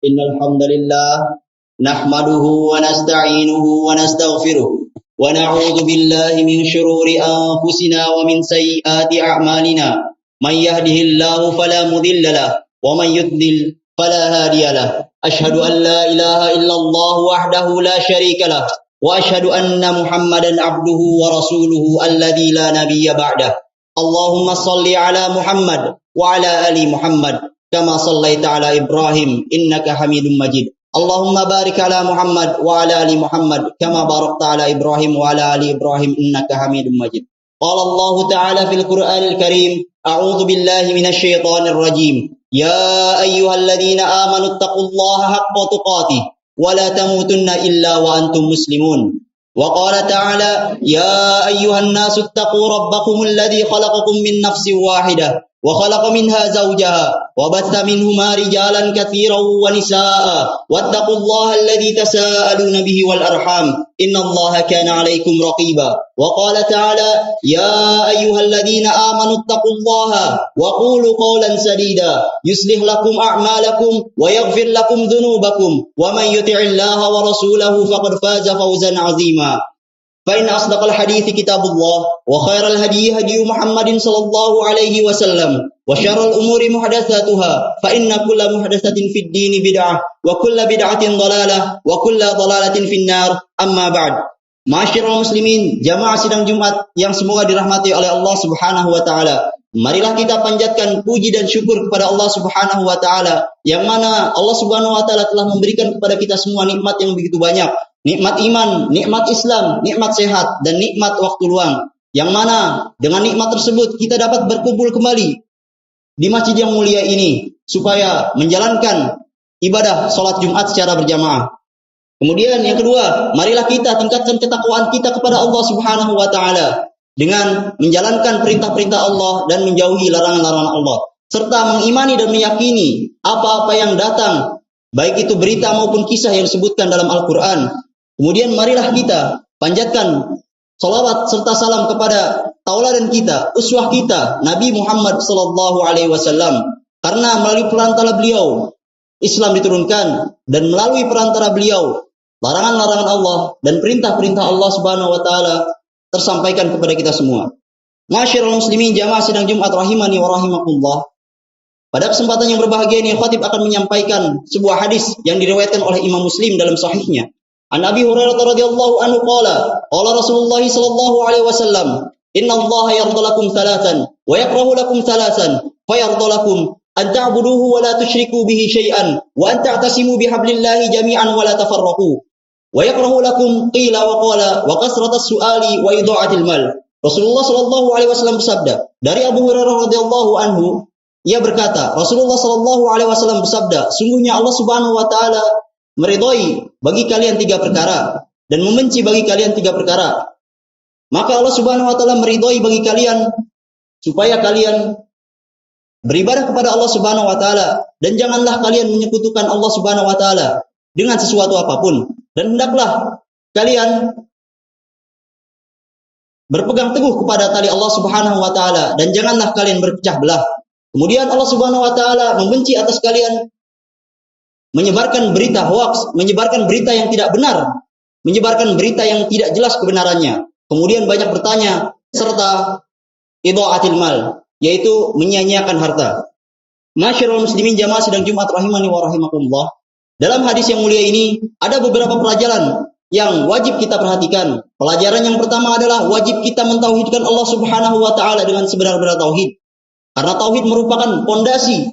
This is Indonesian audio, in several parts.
إن الحمد لله نحمده ونستعينه ونستغفره ونعوذ بالله من شرور أنفسنا ومن سيئات أعمالنا من يهده الله فلا مضل له ومن يضلل فلا هادي له أشهد أن لا إله إلا الله وحده لا شريك له وأشهد أن محمدا عبده ورسوله الذي لا نبي بعده اللهم صل على محمد وعلى آل محمد كما صليت على إبراهيم إنك حميد مجيد اللهم بارك على محمد وعلى آل محمد كما باركت على إبراهيم وعلى آل إبراهيم إنك حميد مجيد قال الله تعالى في القرآن الكريم أعوذ بالله من الشيطان الرجيم يا أيها الذين آمنوا اتقوا الله حق تقاته ولا تموتن إلا وأنتم مسلمون وقال تعالى يا أيها الناس اتقوا ربكم الذي خلقكم من نفس واحدة وخلق منها زوجها وبث منهما رجالا كثيرا ونساء واتقوا الله الذي تساءلون به والأرحام إن الله كان عليكم رقيبا وقال تعالى يا أيها الذين آمنوا اتقوا الله وقولوا قولا سديدا يصلح لكم أعمالكم ويغفر لكم ذنوبكم ومن يطع الله ورسوله فقد فاز فوزا عظيما فإن أصدق الحديث كتاب الله وخير الهدي هدي محمد صلى الله عليه وسلم وشر الأمور محدثاتها فإن كل محدثة في الدين بدعة وكل بدعة ضلالة وكل ضلالة في النار أما بعد Ma'asyiral muslimin, jamaah sidang Jumat yang semoga dirahmati oleh Allah Subhanahu wa taala. Marilah kita panjatkan puji dan syukur kepada Allah Subhanahu wa taala yang mana Allah Subhanahu wa taala telah memberikan kepada kita semua nikmat yang begitu banyak. Nikmat iman, nikmat Islam, nikmat sehat, dan nikmat waktu luang. Yang mana dengan nikmat tersebut kita dapat berkumpul kembali di masjid yang mulia ini supaya menjalankan ibadah sholat Jumat secara berjamaah. Kemudian yang kedua, marilah kita tingkatkan ketakwaan kita kepada Allah Subhanahu wa taala dengan menjalankan perintah-perintah Allah dan menjauhi larangan-larangan Allah, serta mengimani dan meyakini apa-apa yang datang, baik itu berita maupun kisah yang disebutkan dalam Al-Qur'an. Kemudian marilah kita panjatkan salawat serta salam kepada tauladan kita, uswah kita, Nabi Muhammad sallallahu alaihi wasallam, karena melalui perantara beliau Islam diturunkan dan melalui perantara beliau larangan-larangan Allah dan perintah-perintah Allah Subhanahu wa taala tersampaikan kepada kita semua. Ma'asyiral muslimin, jamaah sidang Jumat rahimani wa rahimakumullah. Pada kesempatan yang berbahagia ini, khatib akan menyampaikan sebuah hadis yang diriwayatkan oleh Imam Muslim dalam sahihnya. An Abi Hurairah radhiyallahu anhu qala Rasulullah sallallahu alaihi wasallam, "Inna Allah yarda lakum thalathan wa yakrahu lakum thalathan, fayarda lakum an ta'buduhu wa la tusyriku bihi syai'an wa an ta'tasimu bihablillahi jami'an wa la tafarraqu. Wa yakrahu lakum qila wa qala wa kasratas su'ali wa idha'atil mal." Rasulullah sallallahu alaihi wasallam bersabda, dari Abu Hurairah radhiyallahu anhu, ia berkata, Rasulullah sallallahu alaihi wasallam bersabda, sungguhnya Allah Subhanahu wa taala meridhai bagi kalian tiga perkara dan membenci bagi kalian tiga perkara. Maka Allah Subhanahu wa taala meridhai bagi kalian supaya kalian beribadah kepada Allah Subhanahu wa taala dan janganlah kalian menyekutukan Allah Subhanahu wa taala dengan sesuatu apapun. Dan hendaklah kalian berpegang teguh kepada tali Allah Subhanahu wa taala dan janganlah kalian berpecah belah. Kemudian Allah Subhanahu wa taala membenci atas kalian menyebarkan berita hoaks, menyebarkan berita yang tidak benar, menyebarkan berita yang tidak jelas kebenarannya. Kemudian banyak bertanya serta idha'atil mal, yaitu menyia-nyiakan harta. Ma'asyiral muslimin, jamaah sidang Jumat rahimani wa rahimakumullah. Dalam hadis yang mulia ini ada beberapa pelajaran yang wajib kita perhatikan. Pelajaran yang pertama adalah wajib kita mentauhidkan Allah Subhanahu wa taala dengan sebenar-benar tauhid. Karena tauhid merupakan pondasi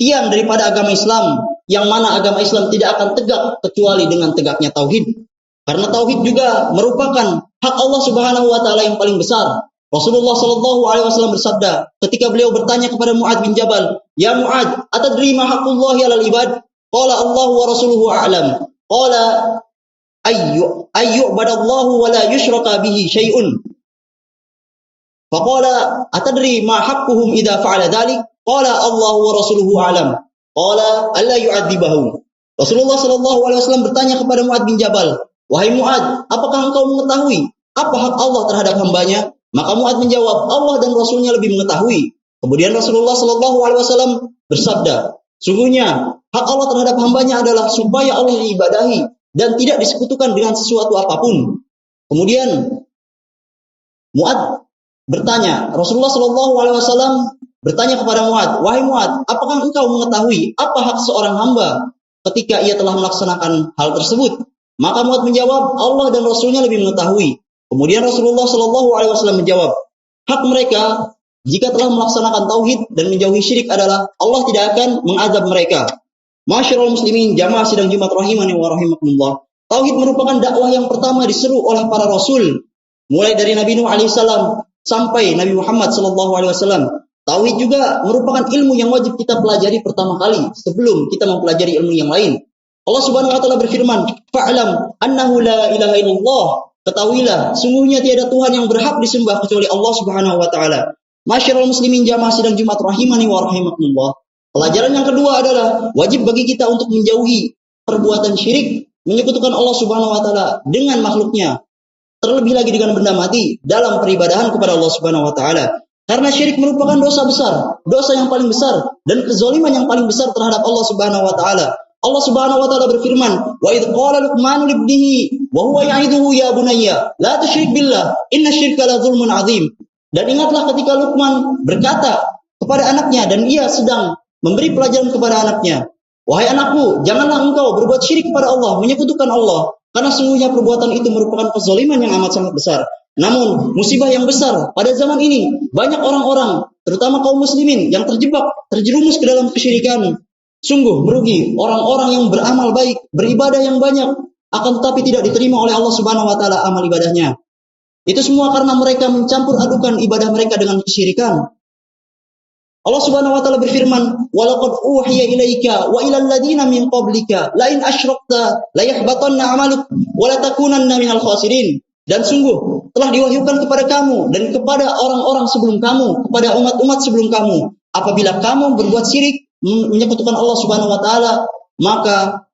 tiang daripada agama Islam, yang mana agama Islam tidak akan tegak kecuali dengan tegaknya tauhid. Karena tauhid juga merupakan hak Allah Subhanahu wa taala yang paling besar. Rasulullah sallallahu alaihi wasallam bersabda ketika beliau bertanya kepada Mu'adz bin Jabal, "Ya Mu'adz, atadri ma haqqullahi 'alal ibad?" Qala Allah wa rasuluhu a'lam. Qala ayyu badallahu wa la yushraka bihi syai'un. Faqala atadri ma haqquhum idza fa'ala dhalik? Qala Allah wa rasuluhu a'lam. Qala alla yu'adzibahu. Rasulullah sallallahu alaihi wasallam bertanya kepada Mu'adz bin Jabal, "Wahai Mu'adz, apakah engkau mengetahui apa hak Allah terhadap hambanya?" Maka Mu'adz menjawab, "Allah dan Rasulnya lebih mengetahui." Kemudian Rasulullah sallallahu alaihi wasallam bersabda, Sungguhnya hak Allah terhadap hambanya adalah supaya Allah diibadahi dan tidak disekutukan dengan sesuatu apapun. Kemudian Mu'ad bertanya, Rasulullah Shallallahu Alaihi Wasallam bertanya kepada Mu'ad, wahai Mu'ad, apakah engkau mengetahui apa hak seorang hamba ketika ia telah melaksanakan hal tersebut? Maka Mu'ad menjawab, Allah dan Rasulnya lebih mengetahui. Kemudian Rasulullah Shallallahu Alaihi Wasallam menjawab, hak mereka jika telah melaksanakan tauhid dan menjauhi syirik adalah Allah tidak akan mengazab mereka. Masyarul muslimin, jamaah sidang Jumat rahimani wa rahimakumullah. Tauhid merupakan dakwah yang pertama diseru oleh para rasul, mulai dari Nabi Nuh alaihissalam sampai Nabi Muhammad sallallahu alaihi wasallam. Tauhid juga merupakan ilmu yang wajib kita pelajari pertama kali sebelum kita mempelajari ilmu yang lain. Allah Subhanahu wa taala berfirman, "Fa'lam annahu la ilaha illallah." Ketahuilah, sungguhnya tiada Tuhan yang berhak disembah kecuali Allah Subhanahu wa taala. Masyarul muslimin, jamaah sidang Jumat rahimani wa rahimakumullah. Pelajaran yang kedua adalah wajib bagi kita untuk menjauhi perbuatan syirik, menyekutukan Allah Subhanahu wa taala dengan makhluknya. Terlebih lagi dengan benda mati dalam peribadahan kepada Allah Subhanahu wa taala. Karena syirik merupakan dosa besar, dosa yang paling besar dan kezaliman yang paling besar terhadap Allah Subhanahu wa taala. Allah Subhanahu wa taala berfirman, "Wa idz qala Luqmanu libnihi wa huwa ya'iduhu ya bunayya, la tusyrik billah, inna syirka la dzulmun 'adzim." Dan ingatlah ketika Luqman berkata kepada anaknya dan ia sedang memberi pelajaran kepada anaknya, "Wahai anakku, janganlah engkau berbuat syirik kepada Allah, menyekutukan Allah, karena sungguhnya perbuatan itu merupakan kezaliman yang amat sangat besar." Namun, musibah yang besar pada zaman ini, banyak orang-orang, terutama kaum muslimin, yang terjerumus ke dalam kesyirikan. Sungguh merugi orang-orang yang beramal baik, beribadah yang banyak, akan tetapi tidak diterima oleh Allah Subhanahu wa taala amal ibadahnya. Itu semua karena mereka mencampur adukan ibadah mereka dengan kesyirikan. Allah Subhanahu wa taala berfirman, "Wa laqad uhiya ilaika wa ilal ladzina min qablika la in asyrakta la yahbatanna 'amaluk wa la takunanna minal khasirin." Dan sungguh telah diwahyukan kepada kamu dan kepada orang-orang sebelum kamu, kepada umat-umat sebelum kamu, apabila kamu berbuat syirik, menyekutukan Allah Subhanahu wa taala, maka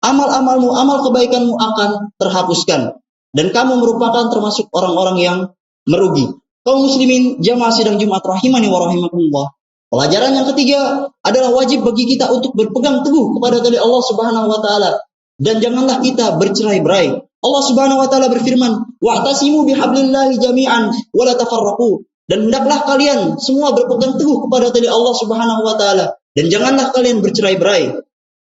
amal-amalmu, amal kebaikanmu akan terhapuskan dan kamu merupakan termasuk orang-orang yang merugi. Kaum muslimin, jamaah sidang Jumat rahimani wa rahimakumullah. Pelajaran yang ketiga adalah wajib bagi kita untuk berpegang teguh kepada tali Allah Subhanahu wa taala dan janganlah kita bercerai-berai. Allah Subhanahu wa taala berfirman, "Wa'tasimu bihablillahi jami'an wa la tafarraqu." Dan hendaklah kalian semua berpegang teguh kepada tali Allah Subhanahu wa taala dan janganlah kalian bercerai-berai.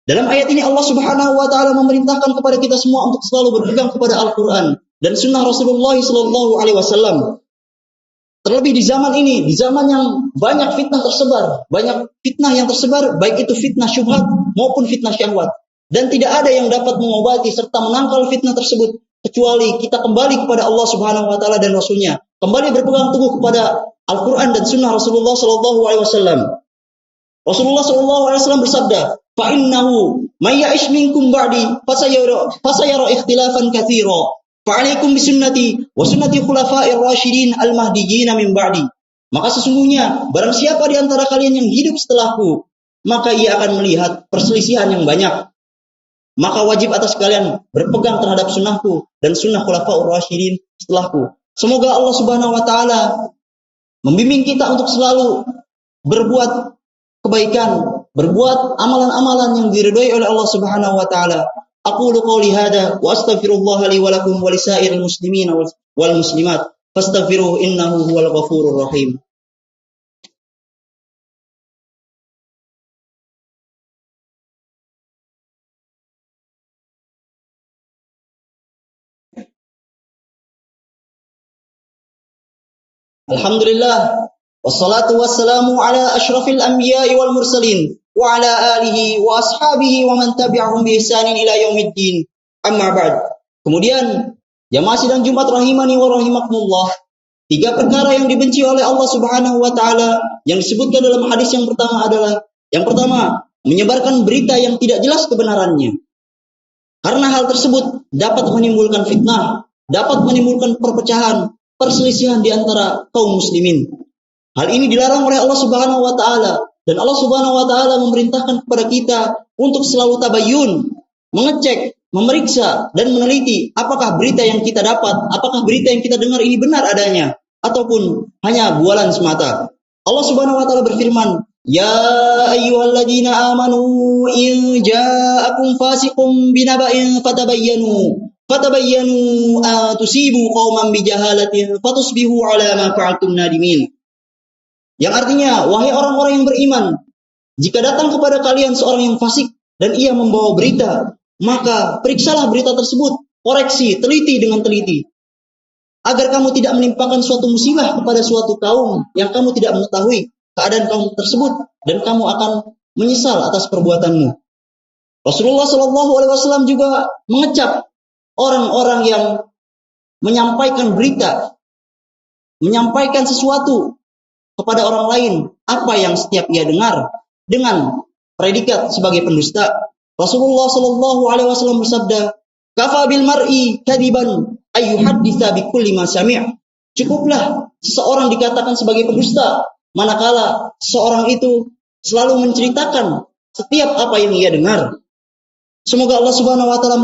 Dalam ayat ini Allah Subhanahu wa taala memerintahkan kepada kita semua untuk selalu berpegang kepada Al-Qur'an dan sunnah Rasulullah sallallahu alaihi wasallam. Terlebih di zaman ini, di zaman yang banyak fitnah tersebar, banyak fitnah yang tersebar, baik itu fitnah syubhat maupun fitnah syahwat. Dan tidak ada yang dapat mengobati serta menangkal fitnah tersebut kecuali kita kembali kepada Allah Subhanahu wa taala dan Rasulnya, kembali berpegang teguh kepada Al-Qur'an dan sunnah Rasulullah sallallahu alaihi wasallam. Rasulullah sallallahu alaihi wasallam bersabda, "Fa innahu may ya'ish minkum ba'di fasayara ikhtilafan katsira. Fa'alaikum bisunnati wa sunnati khulafa'ir rasyidin al-mahdiyyin min ba'di." Maka sesungguhnya barang siapa di antara kalian yang hidup setelahku, maka ia akan melihat perselisihan yang banyak. Maka wajib atas kalian berpegang terhadap sunnahku dan sunnah khulafa'ur rasyidin setelahku. Semoga Allah Subhanahu wa taala membimbing kita untuk selalu berbuat kebaikan, berbuat amalan-amalan yang diridhai oleh Allah Subhanahu wa taala. Aqulu qouli hadza wa astaghfirullah li wa lakum wa lisairil muslimin wal muslimat fastaghfiruhu innahu huwal ghafurur rahim. Alhamdulillah, wassalatu wassalamu ala asyrafil anbiya'i wal mursalin wa ala alihi wa ashabihi wa man tabi'ahum bi ihsanin ila yaumiddin. Amma ba'd. Kemudian, jamaah sidang Jumat rahimani wa rahimakumullah, tiga perkara yang dibenci oleh Allah Subhanahu wa taala yang disebutkan dalam hadis yang pertama adalah, yang pertama, menyebarkan berita yang tidak jelas kebenarannya. Karena hal tersebut dapat menimbulkan fitnah, dapat menimbulkan perpecahan, perselisihan di antara kaum muslimin. Hal ini dilarang oleh Allah Subhanahu wa taala dan Allah Subhanahu wa taala memerintahkan kepada kita untuk selalu tabayyun, mengecek, memeriksa dan meneliti apakah berita yang kita dapat, apakah berita yang kita dengar ini benar adanya ataupun hanya bualan semata. Allah Subhanahu wa taala berfirman, Ya ayyuhalladzina amanu in ja'akum fasiqun binaba'in fatabayyanu tusibu qauman bijahalatin fatusbihu ala ma fa'altum nadimin. Yang artinya, wahai orang-orang yang beriman, jika datang kepada kalian seorang yang fasik dan ia membawa berita, maka periksalah berita tersebut, koreksi, teliti dengan teliti, agar kamu tidak menimpakan suatu musibah kepada suatu kaum yang kamu tidak mengetahui keadaan kaum tersebut dan kamu akan menyesal atas perbuatanmu. Rasulullah Shallallahu Alaihi Wasallam juga mengecap orang-orang yang menyampaikan berita, menyampaikan sesuatu kepada orang lain apa yang setiap ia dengar dengan predikat sebagai pendusta. Rasulullah Shallallahu Alaihi Wasallam bersabda, "Kafa bil mar'i kadiban ayyuhadditsa bi kulli ma sami'." Cukuplah seseorang dikatakan sebagai pendusta manakala seorang itu selalu menceritakan setiap apa yang ia dengar. Semoga Allah Subhanahu wa taala